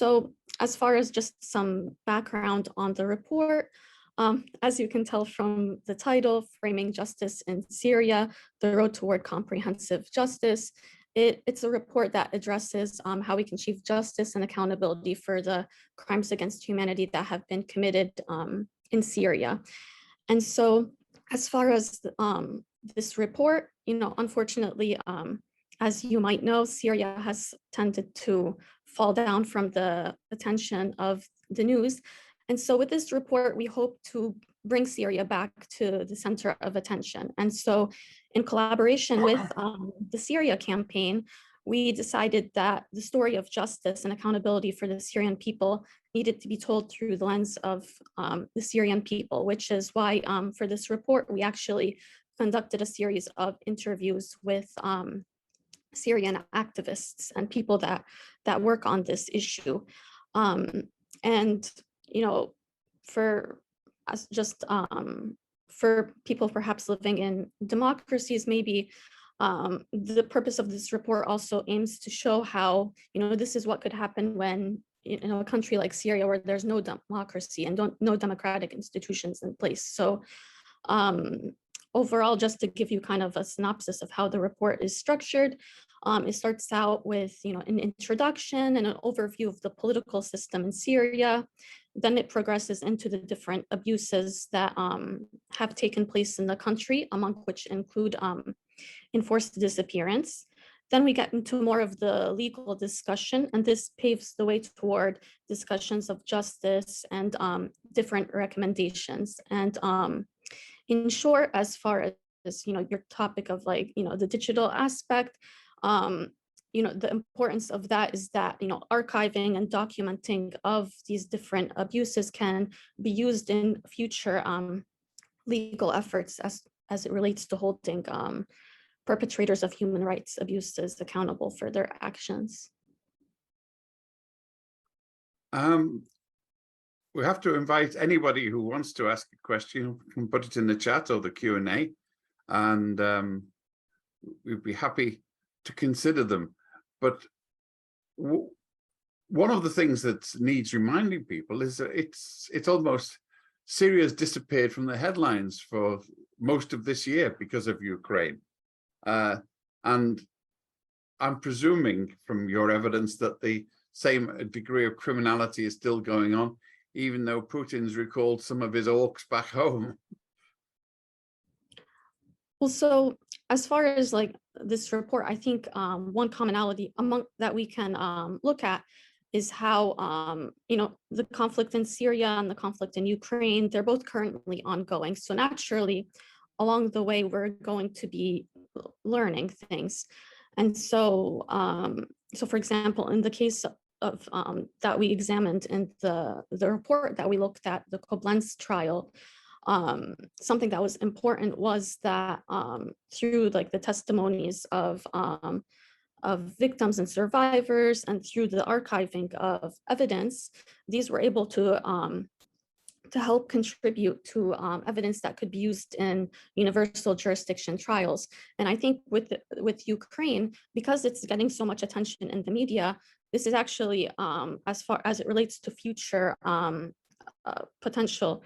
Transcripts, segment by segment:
So as far as just some background on the report, as you can tell from the title, Framing Justice in Syria, The Road Toward Comprehensive Justice, it's a report that addresses how we can achieve justice and accountability for the crimes against humanity that have been committed in Syria. And so as far as this report, unfortunately, as you might know, Syria has tended to fall down from the attention of the news. And so with this report, we hope to bring Syria back to the center of attention. And so in collaboration with the Syria Campaign, we decided that the story of justice and accountability for the Syrian people needed to be told through the lens of the Syrian people, which is why for this report, we actually conducted a series of interviews with Syrian activists and people that work on this issue. And, for us, just for people perhaps living in democracies, maybe the purpose of this report also aims to show how, this is what could happen when, a country like Syria, where there's no democracy and no democratic institutions in place. So overall, just to give you kind of a synopsis of how the report is structured, it starts out with, an introduction and an overview of the political system in Syria. Then it progresses into the different abuses that have taken place in the country, among which include enforced disappearance. Then we get into more of the legal discussion, and this paves the way toward discussions of justice and different recommendations. And in short, as far as your topic of the digital aspect, the importance of that is that archiving and documenting of these different abuses can be used in future legal efforts as it relates to holding perpetrators of human rights abuses accountable for their actions. We have to invite anybody who wants to ask a question, can put it in the chat or the Q&A, and we'd be happy to consider them. But one of the things that needs reminding people is that it's almost Syria's disappeared from the headlines for most of this year because of Ukraine. And I'm presuming from your evidence that the same degree of criminality is still going on, even though Putin's recalled some of his orcs back home. Well, so as far as this report, I think one commonality among that we can look at is how, the conflict in Syria and the conflict in Ukraine, they're both currently ongoing. So naturally, along the way, we're going to be learning things. And so, for example, in the case of that we examined in the report that we looked at, the Koblenz trial, something that was important was that through the testimonies of victims and survivors, and through the archiving of evidence, these were able to help contribute to evidence that could be used in universal jurisdiction trials. And I think with Ukraine, because it's getting so much attention in the media, this is actually, as far as it relates to future potential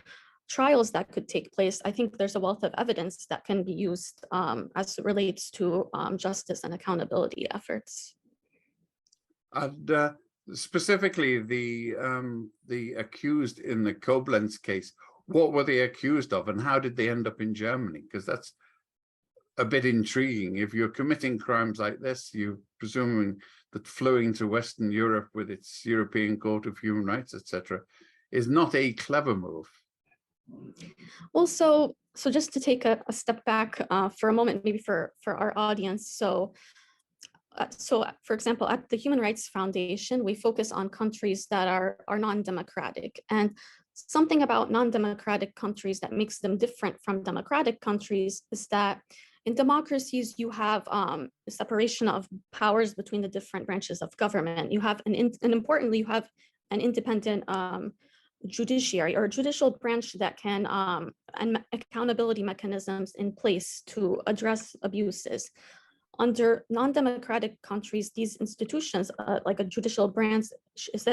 trials that could take place, I think there's a wealth of evidence that can be used as it relates to justice and accountability efforts. And specifically, the accused in the Koblenz case, what were they accused of, and how did they end up in Germany? Because that's a bit intriguing. If you're committing crimes like this, you're presuming that flowing to Western Europe with its European Court of Human Rights, etc., is not a clever move. Well, so just to take a step back for a moment, maybe for our audience. So for example, at the Human Rights Foundation, we focus on countries that are non-democratic. And something about non-democratic countries that makes them different from democratic countries is that in democracies, you have a separation of powers between the different branches of government. You have and importantly, you have an independent judiciary or a judicial branch that can and accountability mechanisms in place to address abuses. under non-democratic countries, these institutions, like a judicial branch,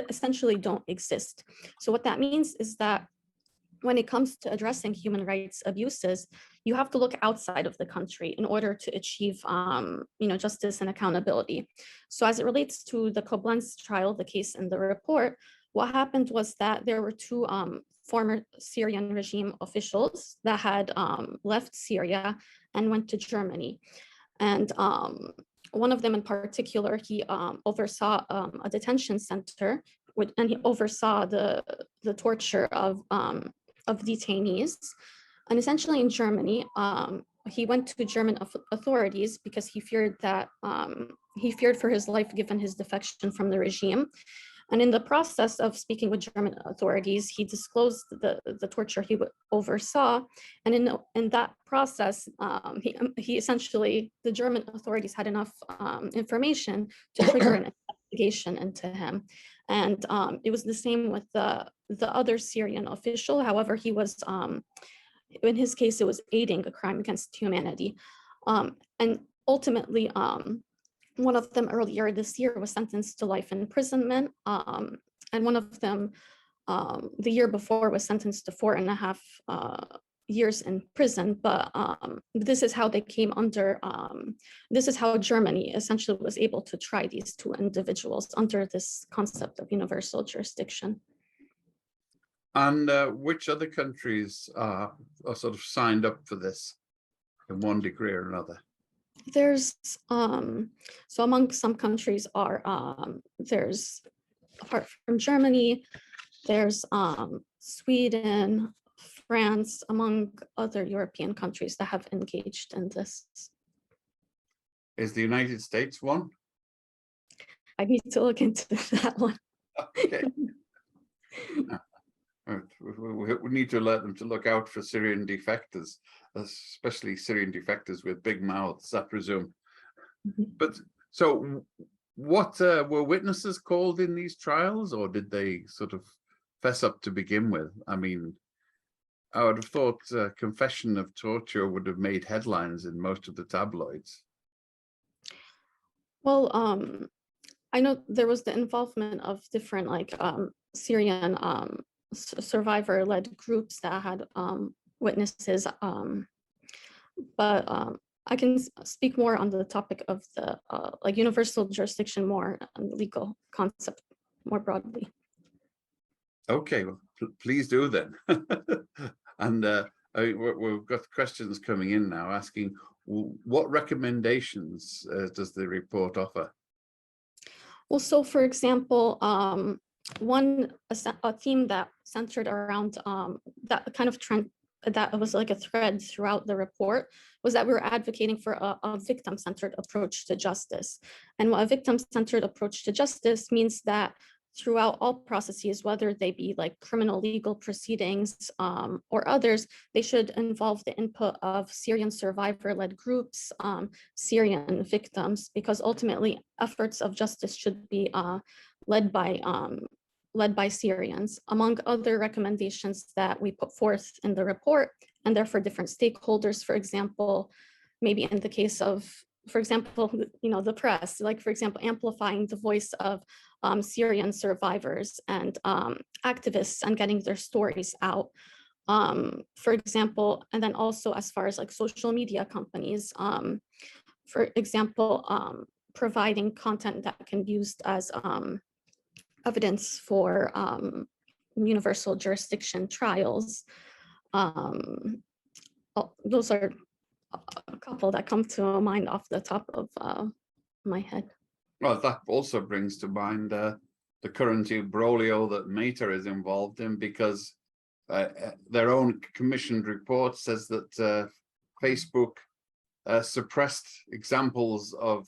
essentially don't exist. So what that means is that when it comes to addressing human rights abuses, you have to look outside of the country in order to achieve justice and accountability. So as it relates to the Koblenz trial, the case in the report, what happened was that there were two former Syrian regime officials that had left Syria and went to Germany. And one of them in particular, he oversaw a detention center, and he oversaw the torture of detainees. And essentially in Germany, he went to German authorities because he feared for his life given his defection from the regime. And in the process of speaking with German authorities, he disclosed the torture he oversaw. And in that process, he essentially, the German authorities had enough information to trigger an investigation into him. And it was the same with the other Syrian official. However, he was, in his case, it was aiding a crime against humanity. And ultimately, one of them earlier this year was sentenced to life imprisonment. And one of them the year before was sentenced to 4.5 years in prison. But this is how they came under, this is how Germany essentially was able to try these two individuals under this concept of universal jurisdiction. And which other countries are sort of signed up for this in one degree or another? There's so among some countries are there's, apart from Germany, there's Sweden, France, among other European countries that have engaged in this. Is the United States one? I need to look into that one. Okay. We need to alert them to look out for Syrian defectors, especially Syrian defectors with big mouths, I presume. But so what were witnesses called in these trials, or did they sort of fess up to begin with? I mean, I would have thought confession of torture would have made headlines in most of the tabloids. Well, I know there was the involvement of different Syrian survivor-led groups that had witnesses, but I can speak more on the topic of the universal jurisdiction, more on the legal concept more broadly. Okay, well, please do then. And we've got questions coming in now asking, what recommendations does the report offer? Well, so for example, a theme that centered around that kind of trend that was like a thread throughout the report was that we were advocating for a victim-centered approach to justice. And what a victim-centered approach to justice means that throughout all processes, whether they be like criminal legal proceedings or others, they should involve the input of Syrian survivor-led groups, Syrian victims, because ultimately efforts of justice should be led by Syrians. Among other recommendations that we put forth in the report, and therefore different stakeholders, for example, maybe in the case of, for example, the press, like for example, amplifying the voice of Syrian survivors and activists and getting their stories out. For example, and then also as far as like social media companies, for example, providing content that can be used as evidence for universal jurisdiction trials. Those are a couple that come to mind off the top of my head. Well, that also brings to mind the current imbroglio that Meta is involved in, because their own commissioned report says that Facebook suppressed examples of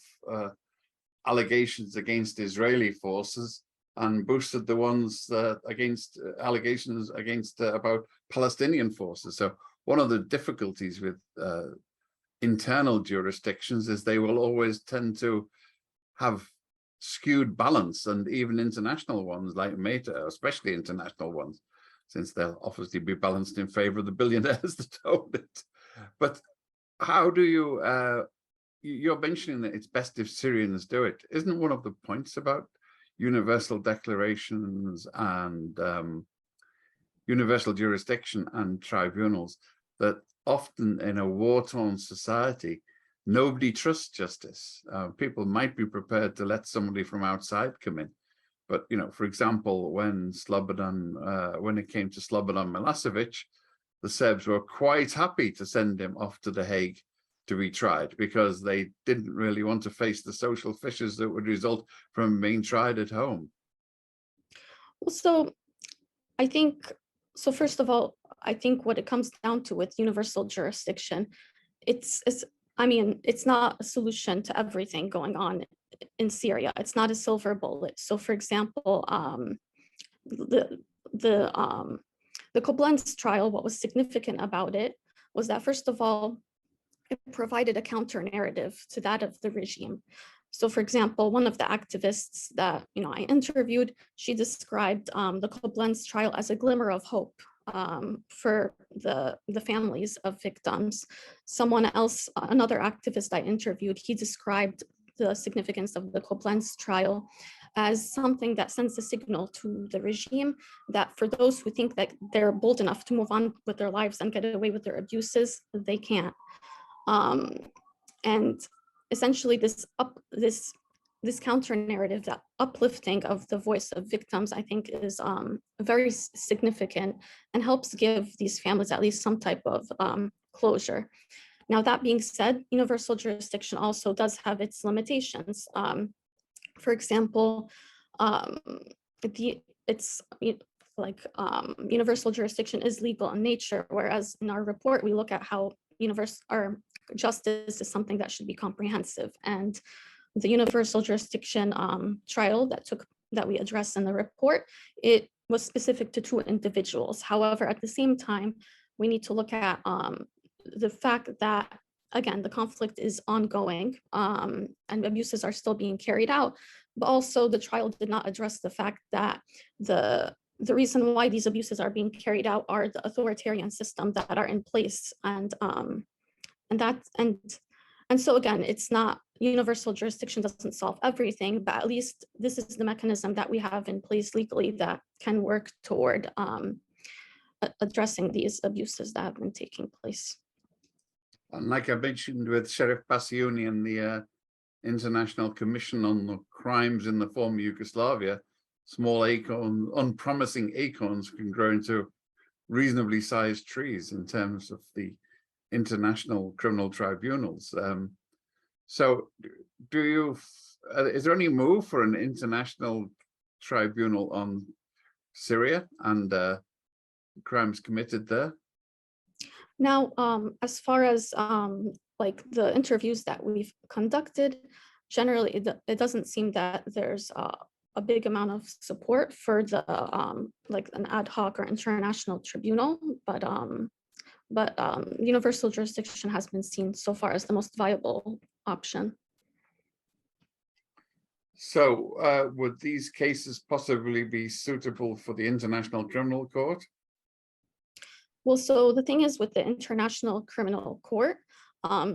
allegations against Israeli forces and boosted the ones against allegations against about Palestinian forces. So one of the difficulties with internal jurisdictions is they will always tend to have skewed balance, and even international ones like Meta, especially international ones, since they'll obviously be balanced in favor of the billionaires that own it. But how do you you're mentioning that it's best if Syrians do it. Isn't one of the points about universal declarations and universal jurisdiction and tribunals that often in a war-torn society, nobody trusts justice? People might be prepared to let somebody from outside come in. But, you know, for example, when it came to Slobodan Milosevic, the Serbs were quite happy to send him off to The Hague to be tried because they didn't really want to face the social fissures that would result from being tried at home. Well, so I think, so first of all, I think what it comes down to with universal jurisdiction, I mean, it's not a solution to everything going on in Syria. It's not a silver bullet. So for example, the Koblenz trial, what was significant about it was that, first of all, it provided a counter narrative to that of the regime. So for example, one of the activists that I interviewed, she described the Koblenz trial as a glimmer of hope for the families of victims. Someone else, another activist I interviewed, he described the significance of the Koblenz trial as something that sends a signal to the regime that for those who think that they're bold enough to move on with their lives and get away with their abuses, they can't. And essentially this counter narrative, that uplifting of the voice of victims, I think is very significant and helps give these families at least some type of closure. Now, that being said, universal jurisdiction also does have its limitations. For example, universal jurisdiction is legal in nature, whereas in our report, we look at how justice is something that should be comprehensive. And the universal jurisdiction trial that we addressed in the report, it was specific to 2 individuals. However, at the same time, we need to look at the fact that, again, the conflict is ongoing and abuses are still being carried out, but also the trial did not address the fact that the reason why these abuses are being carried out are the authoritarian system that are in place. And so again, it's not, universal jurisdiction doesn't solve everything, but at least this is the mechanism that we have in place legally that can work toward addressing these abuses that have been taking place. And like I mentioned with Sheriff Bassiouni and the International Commission on the Crimes in the former Yugoslavia, small acorn, unpromising acorns can grow into reasonably sized trees in terms of the international criminal tribunals. So is there any move for an international tribunal on Syria and crimes committed there? Now, as far as like the interviews that we've conducted, generally it doesn't seem that there's a big amount of support for the like an ad hoc or international tribunal, but universal jurisdiction has been seen so far as the most viable option. So would these cases possibly be suitable for the International Criminal Court? Well, so the thing is with the International Criminal Court,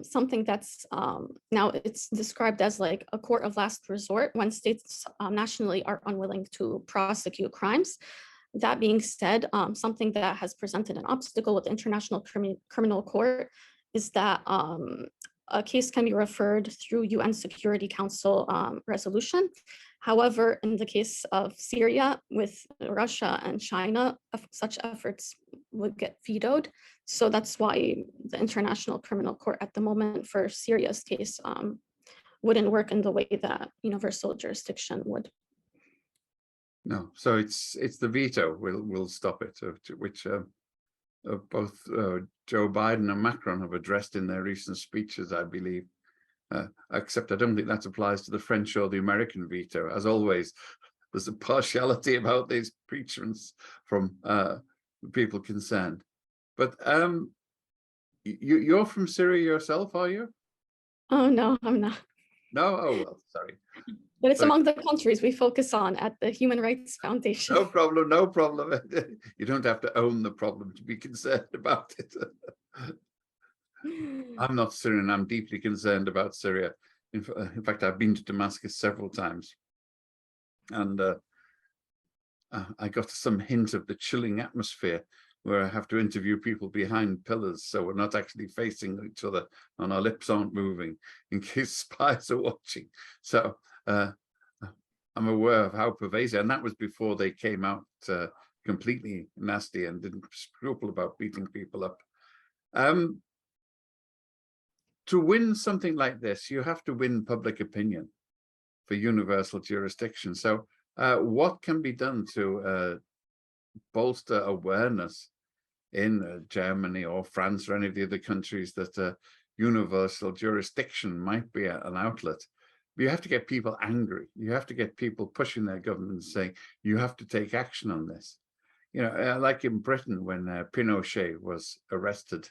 something that's now it's described as like a court of last resort when states nationally are unwilling to prosecute crimes. That being said, something that has presented an obstacle with the International Criminal Court is that a case can be referred through UN Security Council resolution. However, in the case of Syria with Russia and China, such efforts would get vetoed. So that's why the International Criminal Court at the moment for Syria's case wouldn't work in the way that universal jurisdiction would. No, so it's the veto will stop it, which both Joe Biden and Macron have addressed in their recent speeches, I believe. Except I don't think that applies to the French or the American veto. As always, there's a partiality about these preachments from the people concerned. But you're from Syria yourself, are you? Oh, no, I'm not. No? Oh, well, sorry. But it's among the countries we focus on at the Human Rights Foundation. No problem, no problem. You don't have to own the problem to be concerned about it. I'm not Syrian. I'm deeply concerned about Syria. In fact, I've been to Damascus several times, and I got some hint of the chilling atmosphere where I have to interview people behind pillars, so we're not actually facing each other and our lips aren't moving in case spies are watching. So I'm aware of how pervasive, and that was before they came out completely nasty and didn't scruple about beating people up. To win something like this, you have to win public opinion for universal jurisdiction. So what can be done to bolster awareness in Germany or France or any of the other countries that universal jurisdiction might be an outlet? But you have to get people angry. You have to get people pushing their governments, saying, you have to take action on this. You know, like in Britain, when Pinochet was arrested,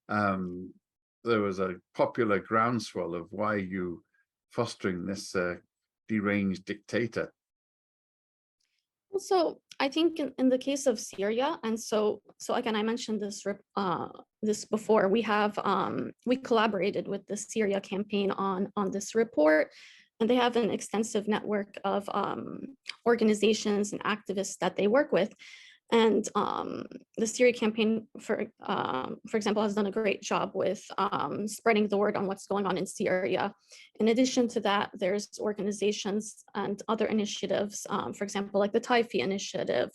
there was a popular groundswell of why you fostering this deranged dictator. So I think in the case of Syria, and so again, I mentioned this this before. We collaborated with the Syria Campaign on this report, and they have an extensive network of organizations and activists that they work with. And the Syria Campaign, for example, has done a great job with spreading the word on what's going on in Syria. In addition to that, there's organizations and other initiatives, for example, like the Taifi Initiative,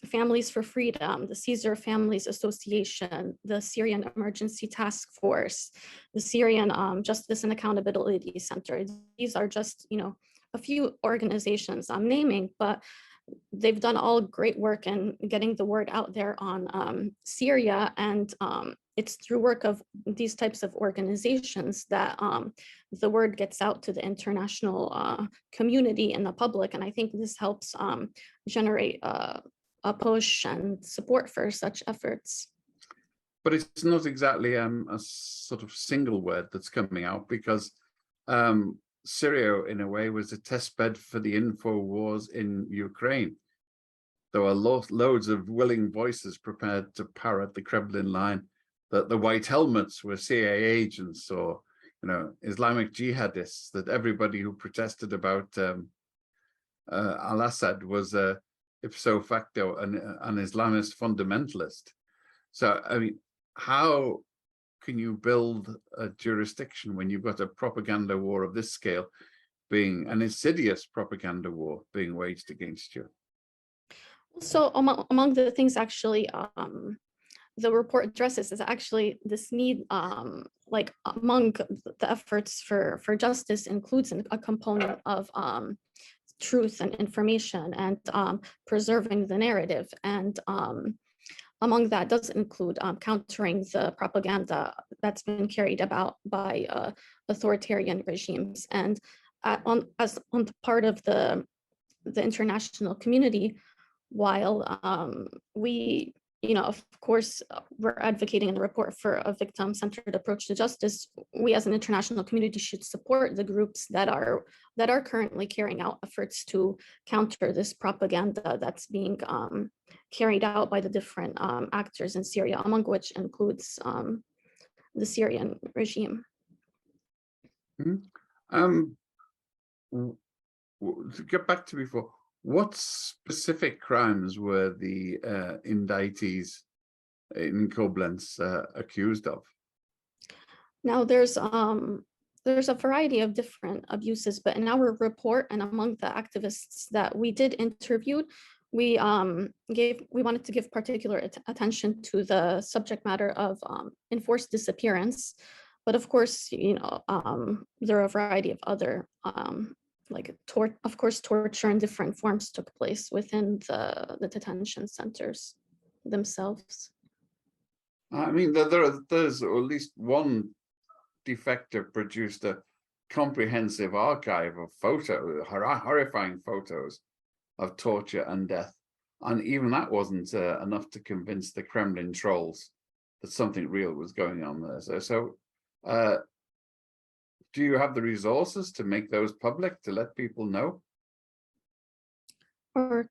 Families for Freedom, the Caesar Families Association, the Syrian Emergency Task Force, the Syrian Justice and Accountability Center. These are just, a few organizations I'm naming, but they've done all great work in getting the word out there on Syria, and it's through work of these types of organizations that the word gets out to the international community and the public, and I think this helps generate a push and support for such efforts. But it's not exactly a sort of single word that's coming out, because Syria, in a way, was a test bed for the info wars in Ukraine. There were loads of willing voices prepared to parrot the Kremlin line that the white helmets were CIA agents or, Islamic jihadists, that everybody who protested about al-Assad was ipso facto an Islamist fundamentalist. So, I mean, how can you build a jurisdiction when you've got a propaganda war of this scale, being an insidious propaganda war being waged against you? So among the things actually the report addresses is actually this need, like among the efforts for justice includes a component of truth and information and preserving the narrative. And among that does include countering the propaganda that's been carried about by authoritarian regimes. And on the part of the international community, while we, of course, we're advocating in the report for a victim-centered approach to justice, we as an international community should support the groups that are currently carrying out efforts to counter this propaganda that's being carried out by the different actors in Syria, among which includes the Syrian regime. To get back to before, what specific crimes were the indictees in Koblenz accused of? Now, there's a variety of different abuses, but in our report and among the activists that we did interview, we wanted to give particular attention to the subject matter of enforced disappearance. But of course, there are a variety of other of course, torture in different forms took place within the detention centers themselves. I mean, there's at least one defector produced a comprehensive archive of horrifying photos of torture and death. And even that wasn't enough to convince the Kremlin trolls that something real was going on there. So do you have the resources to make those public, to let people know? Or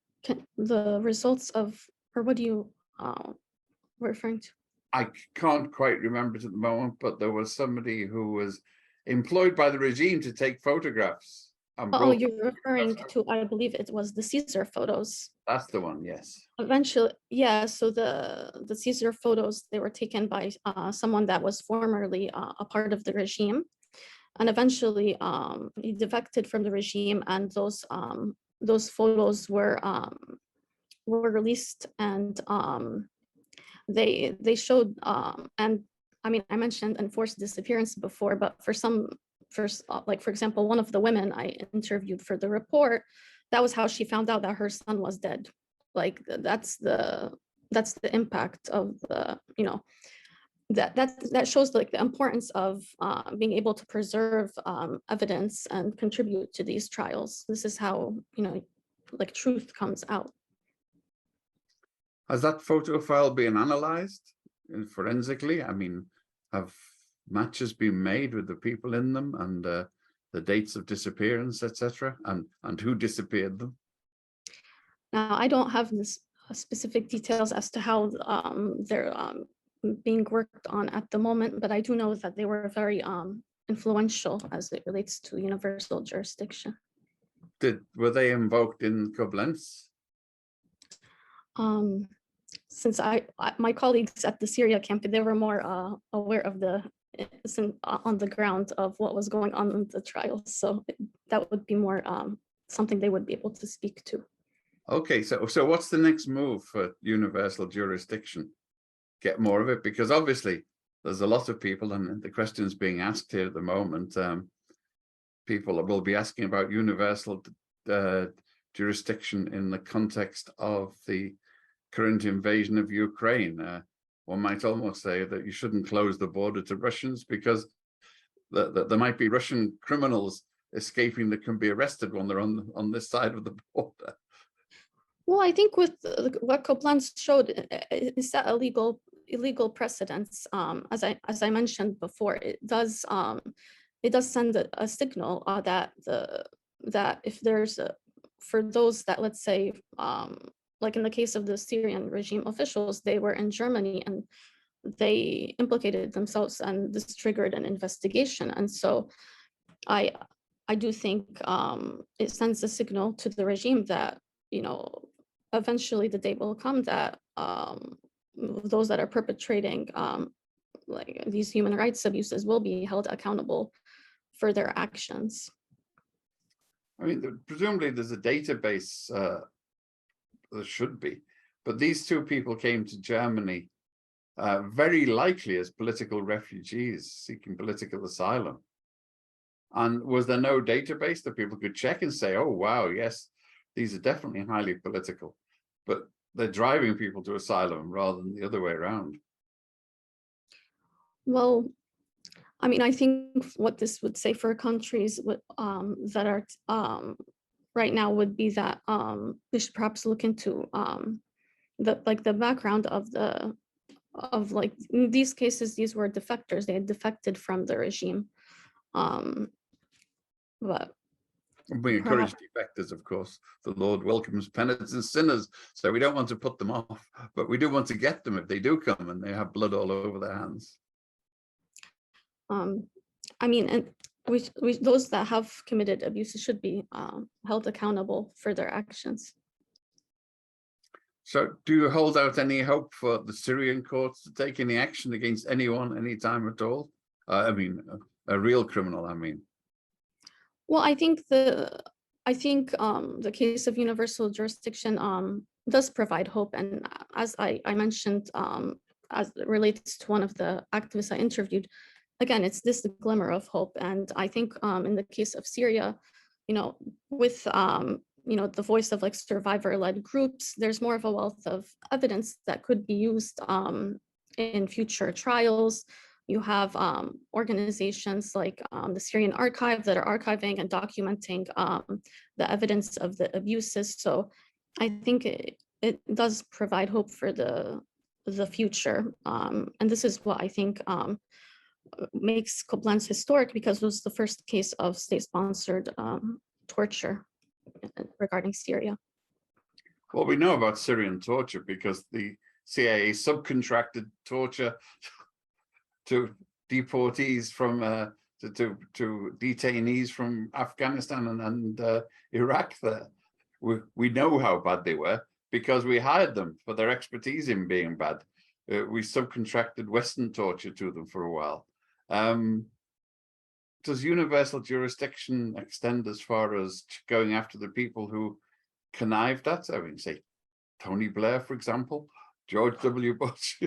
the results of, or what do you referring to? I can't quite remember it at the moment, but there was somebody who was employed by the regime to take photographs and Oh, brought. you're referring to, I believe it was the Caesar photos. That's the one, yes. Eventually, yeah, so the Caesar photos, they were taken by someone that was formerly a part of the regime. And eventually he defected from the regime, and those photos were released, and they showed and I mean, I mentioned enforced disappearance before, but for some, like for example, one of the women I interviewed for the report, that was how she found out that her son was dead. Like that's the impact of the, you know, that shows like the importance of being able to preserve evidence and contribute to these trials. This is how, you know, like truth comes out. Has that photo file been analyzed forensically? I mean, have matches been made with the people in them and the dates of disappearance, etc., and who disappeared them? Now, I don't have this specific details as to how they're being worked on at the moment, but I do know that they were very influential as it relates to universal jurisdiction. Were they invoked in Koblenz? Since my colleagues at the Syria campaign, they were more aware of the on the ground of what was going on in the trial, so that would be more something they would be able to speak to. Okay, so what's the next move for universal jurisdiction? Get more of it, because obviously there's a lot of people, and the questions being asked here at the moment, people will be asking about universal jurisdiction in the context of the current invasion of Ukraine. One might almost say that you shouldn't close the border to Russians, because there might be Russian criminals escaping that can be arrested when they're on this side of the border. Well, I think with what Koblenz showed is that illegal precedents. As I mentioned before, it does send a signal that if there's for those that, let's say, like in the case of the Syrian regime officials, they were in Germany and they implicated themselves, and this triggered an investigation. And so I do think it sends a signal to the regime that, you know, eventually the day will come that those that are perpetrating like these human rights abuses will be held accountable for their actions. I mean, presumably there's a database, there should be, but these two people came to Germany very likely as political refugees seeking political asylum. And was there no database that people could check and say, oh, wow, yes, these are definitely highly political, but they're driving people to asylum rather than the other way around? Well, I mean, I think what this would say for countries that are right now would be that they should perhaps look into the background of like in these cases, these were defectors. They had defected from the regime. But We encourage defectors, of course. The Lord welcomes penitent sinners, so we don't want to put them off, but we do want to get them if they do come and they have blood all over their hands. I mean, and those that have committed abuses should be held accountable for their actions. So do you hold out any hope for the Syrian courts to take any action against anyone, anytime at all? I mean, a real criminal, I mean. Well, I think the case of universal jurisdiction does provide hope. And as I mentioned, as it relates to one of the activists I interviewed, again, it's this glimmer of hope. And I think in the case of Syria, you know, with you know, the voice of like survivor-led groups, there's more of a wealth of evidence that could be used in future trials. You have organizations like the Syrian Archive that are archiving and documenting the evidence of the abuses. So I think it does provide hope for the future. And this is what I think makes Koblenz historic, because it was the first case of state-sponsored torture regarding Syria. Well, we know about Syrian torture because the CIA subcontracted torture to deportees from to detainees from Afghanistan and Iraq. There, we know how bad they were because we hired them for their expertise in being bad. We subcontracted Western torture to them for a while. Does universal jurisdiction extend as far as going after the people who connived at? I mean, say Tony Blair, for example, George W. Bush.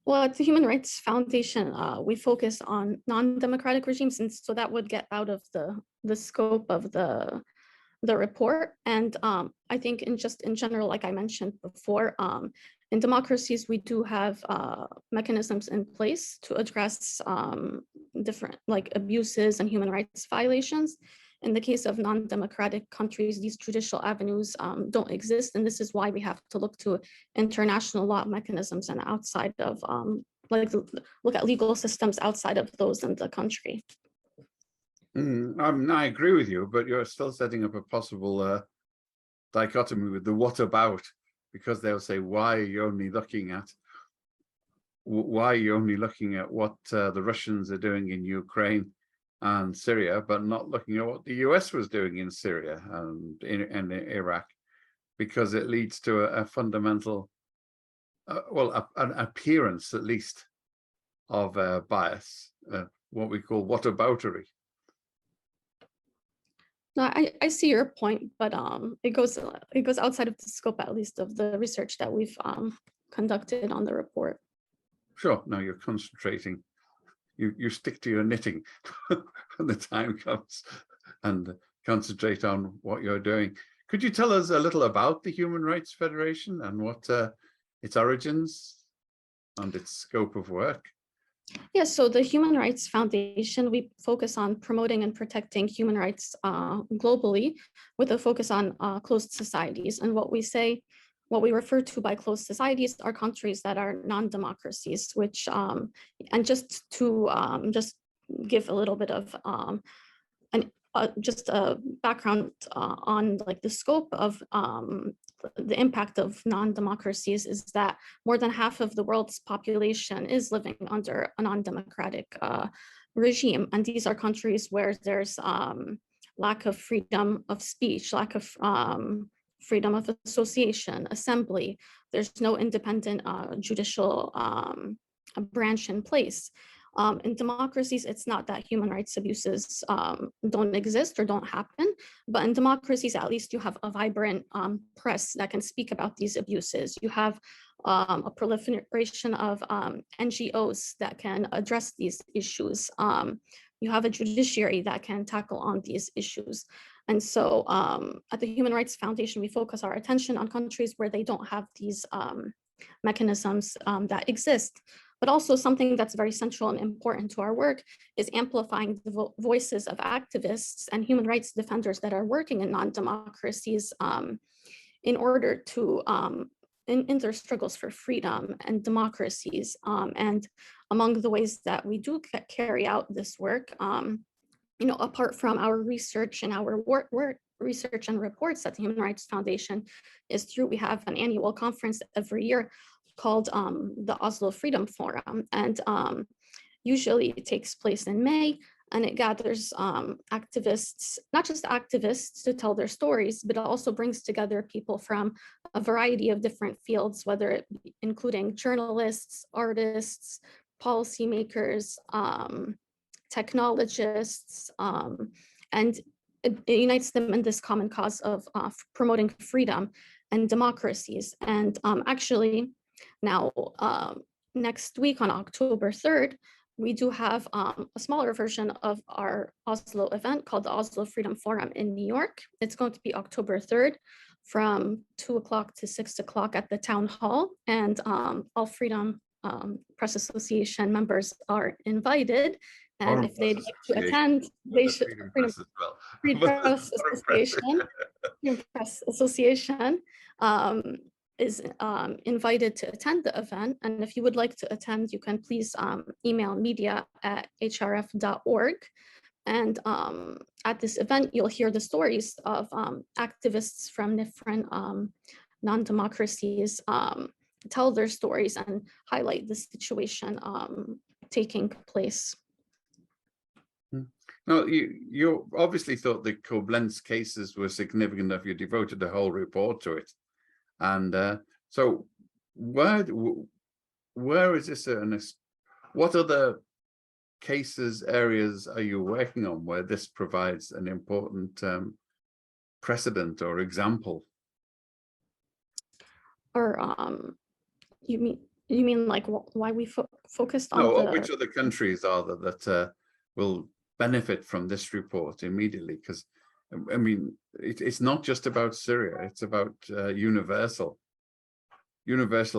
Well, at the Human Rights Foundation, we focus on non-democratic regimes, and so that would get out of the scope of the report. And I think in general, like I mentioned before, in democracies, we do have mechanisms in place to address different like abuses and human rights violations. In the case of non-democratic countries, these judicial avenues don't exist, and this is why we have to look to international law mechanisms and outside of look at legal systems outside of those in the country. I agree with you, but you're still setting up a possible dichotomy with the what about, because they'll say, why are you only looking at what the Russians are doing in Ukraine and Syria, but not looking at what the US was doing in Syria and in Iraq, because it leads to a fundamental, an appearance at least of bias, what we call whataboutery. No, I see your point, but it goes outside of the scope, at least, of the research that we've conducted on the report. Sure. No, you're concentrating. You stick to your knitting when the time comes and concentrate on what you're doing. Could you tell us a little about the Human Rights Federation and what its origins and its scope of work? Yes, so the Human Rights Foundation, we focus on promoting and protecting human rights globally with a focus on closed societies. And what we refer to by closed societies are countries that are non-democracies, which, and just to just give a little bit of just a background on like the scope of the impact of non-democracies is that more than half of the world's population is living under a non-democratic regime. And these are countries where there's lack of freedom of speech, lack of freedom of association, assembly. There's no independent judicial branch in place. In democracies, it's not that human rights abuses don't exist or don't happen, but in democracies, at least you have a vibrant press that can speak about these abuses. You have a proliferation of NGOs that can address these issues. You have a judiciary that can tackle on these issues. And so at the Human Rights Foundation, we focus our attention on countries where they don't have these mechanisms that exist. But also something that's very central and important to our work is amplifying the voices of activists and human rights defenders that are working in non-democracies in order to, in their struggles for freedom and democracies. And among the ways that we do carry out this work, apart from our research and our research and reports that the Human Rights Foundation is through, we have an annual conference every year called the Oslo Freedom Forum, and usually it takes place in May, and it gathers activists, not just activists to tell their stories, but it also brings together people from a variety of different fields, whether it be including journalists, artists, policymakers, technologists, and it unites them in this common cause of promoting freedom and democracies. And actually, now, next week on October 3rd, we do have a smaller version of our Oslo event called the Oslo Freedom Forum in New York. It's going to be October 3rd from 2 o'clock to 6 o'clock at the town hall. And all Freedom Press Association members are invited. And if they'd like to attend, they should. Freedom Press Association. Freedom Press Association is invited to attend the event. And if you would like to attend, you can please email media@hrf.org. And at this event, you'll hear the stories of activists from different non-democracies tell their stories and highlight the situation taking place. No, you obviously thought the Koblenz cases were significant enough. You devoted a whole report to it, and so where is this? What other cases, areas are you working on where this provides an important precedent or example? Or you mean like why we focused on No, the... which other countries are there that will benefit from this report immediately? Because I mean, it's not just about Syria; it's about universal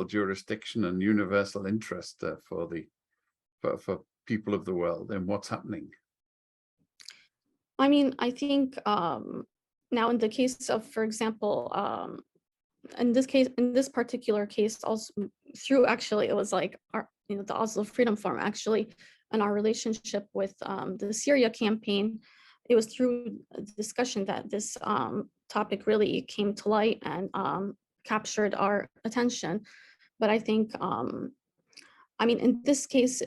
jurisdiction and universal interest for people of the world and what's happening. I mean, I think now in the case of, for example, in this particular case, also through actually it was like our, the Oslo Freedom Forum actually, and our relationship with the Syria Campaign, it was through a discussion that this topic really came to light and captured our attention. But I think, I mean, in this case,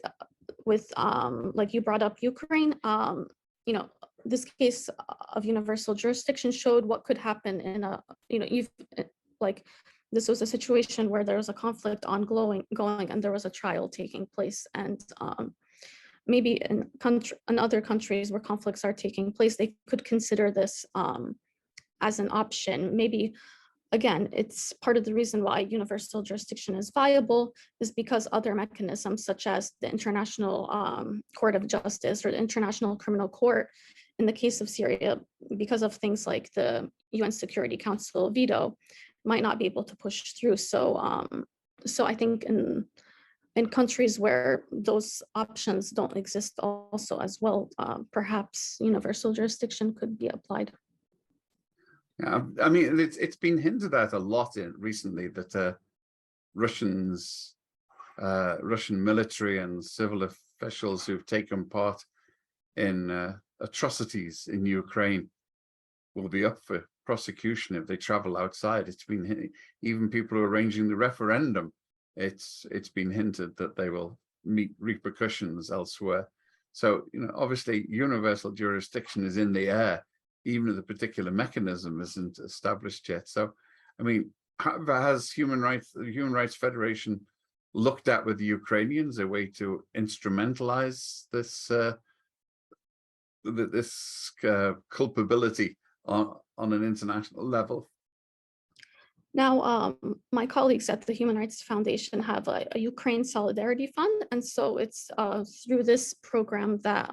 with like you brought up Ukraine, this case of universal jurisdiction showed what could happen in a, like this was a situation where there was a conflict ongoing and there was a trial taking place, and maybe in other countries where conflicts are taking place, they could consider this as an option. Maybe again, it's part of the reason why universal jurisdiction is viable is because other mechanisms such as the International Court of Justice or the International Criminal Court, in the case of Syria, because of things like the UN Security Council veto, might not be able to push through. So, so I think in countries where those options don't exist also as well, perhaps universal jurisdiction could be applied. Yeah, I mean, it's been hinted at a lot recently that Russian military and civil officials who've taken part in atrocities in Ukraine will be up for prosecution if they travel outside. It's been even people who are arranging the referendum. It's been hinted that they will meet repercussions elsewhere. So, obviously, universal jurisdiction is in the air, even if the particular mechanism isn't established yet. So, I mean, has the Human Rights Federation looked at with the Ukrainians a way to instrumentalize this culpability on an international level? Now, my colleagues at the Human Rights Foundation have a Ukraine Solidarity Fund, and so it's through this program that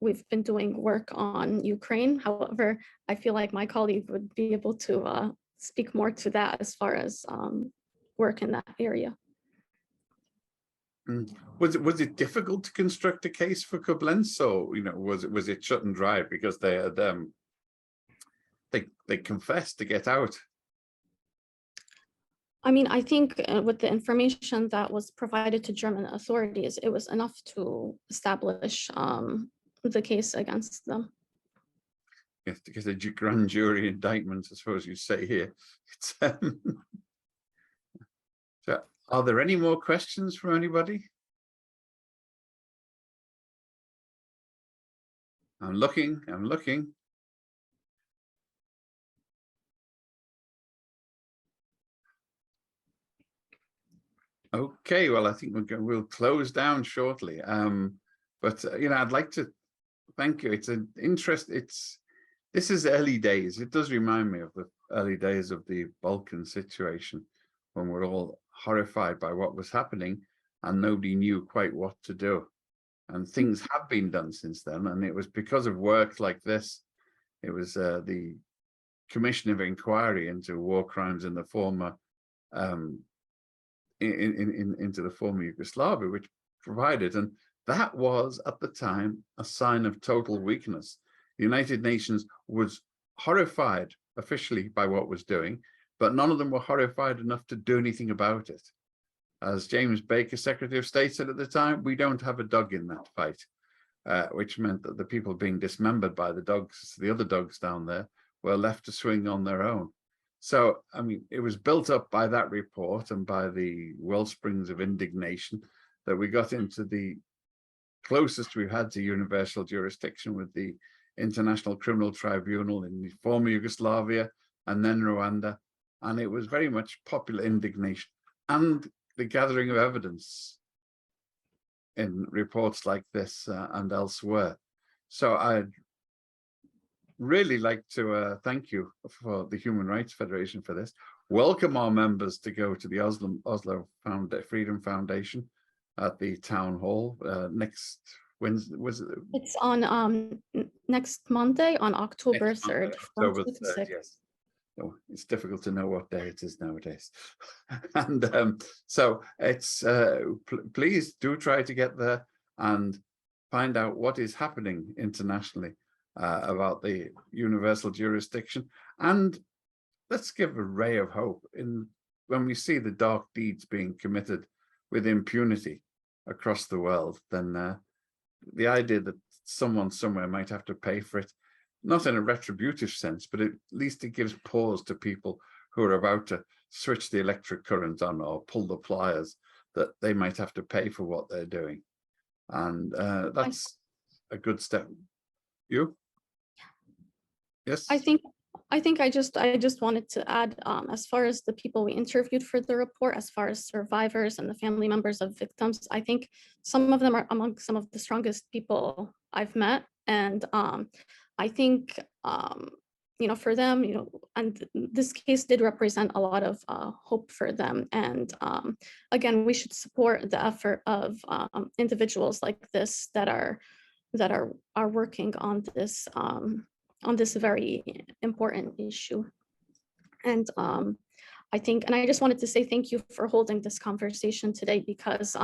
we've been doing work on Ukraine. However, I feel like my colleague would be able to speak more to that as far as work in that area. Was it difficult to construct a case for Koblenz, or was it shut and dry because they had they confessed to get out? I mean, I think with the information that was provided to German authorities, it was enough to establish the case against them. Yes, to get a grand jury indictment, I suppose you say here. So, are there any more questions from anybody? I'm looking. Okay, well, I think we'll close down shortly. But I'd like to thank you. It's an interest. This is early days. It does remind me of the early days of the Balkan situation, when we're all horrified by what was happening and nobody knew quite what to do. And things have been done since then, and it was because of work like this. It was the Commission of Inquiry into War Crimes in the former into the former Yugoslavia, which provided, and that was at the time a sign of total weakness. The United Nations was horrified officially by what was doing, but none of them were horrified enough to do anything about it. As James Baker, Secretary of State, said at the time, we don't have a dog in that fight, which meant that the people being dismembered by the dogs, the other dogs down there, were left to swing on their own. So, I mean, it was built up by that report and by the wellsprings of indignation that we got into the closest we've had to universal jurisdiction with the International Criminal Tribunal in the former Yugoslavia and then Rwanda. And it was very much popular indignation and the gathering of evidence in reports like this and elsewhere. So I'd really like to thank you for the Human Rights Federation for this. Welcome our members to go to the Oslo Freedom Foundation at the town hall next Wednesday. Was it? It's on next Monday on October 3rd. October 3rd, yes. Oh, it's difficult to know what day it is nowadays. And so it's please do try to get there and find out what is happening internationally about the universal jurisdiction. And let's give a ray of hope when we see the dark deeds being committed with impunity across the world. Then the idea that someone somewhere might have to pay for it, not in a retributive sense, but at least it gives pause to people who are about to switch the electric current on or pull the pliers, that they might have to pay for what they're doing. And that's a good step. You? Yes? I think I just wanted to add, as far as the people we interviewed for the report, as far as survivors and the family members of victims, I think some of them are among some of the strongest people I've met. And I think, for them, and this case did represent a lot of hope for them. And again, we should support the effort of individuals like this that are working on this very important issue. And I just wanted to say thank you for holding this conversation today, because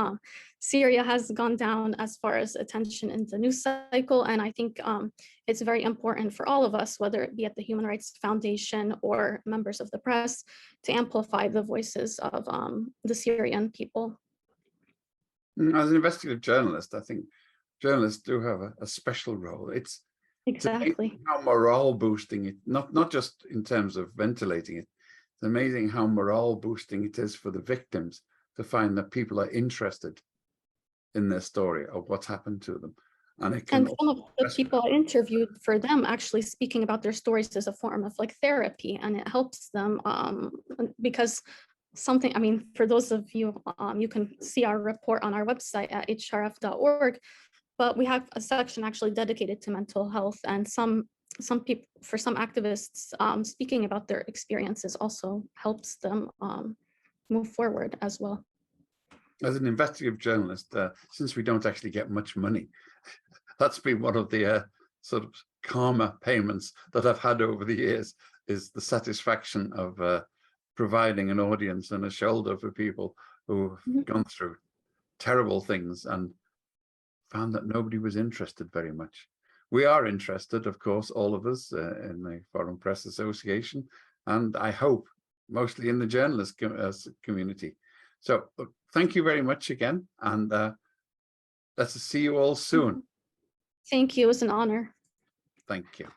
Syria has gone down as far as attention in the news cycle. And I think it's very important for all of us, whether it be at the Human Rights Foundation or members of the press, to amplify the voices of the Syrian people. As an investigative journalist, I think journalists do have a special role. It's Exactly. how morale boosting it, not just in terms of ventilating it. It's amazing how morale boosting it is for the victims to find that people are interested in their story of what's happened to them. And some of the people I interviewed for them actually speaking about their stories as a form of like therapy, and it helps them because for those of you, you can see our report on our website at hrf.org, but we have a section actually dedicated to mental health, and some people, for some activists, speaking about their experiences also helps them move forward as well. As an investigative journalist, since we don't actually get much money, that's been one of the sort of karma payments that I've had over the years, is the satisfaction of providing an audience and a shoulder for people who've gone through terrible things and found that nobody was interested very much. We are interested, of course, all of us in the Foreign Press Association, and I hope mostly in the journalist community. So thank you very much again, and let's see you all soon. Thank you. It was an honor. Thank you.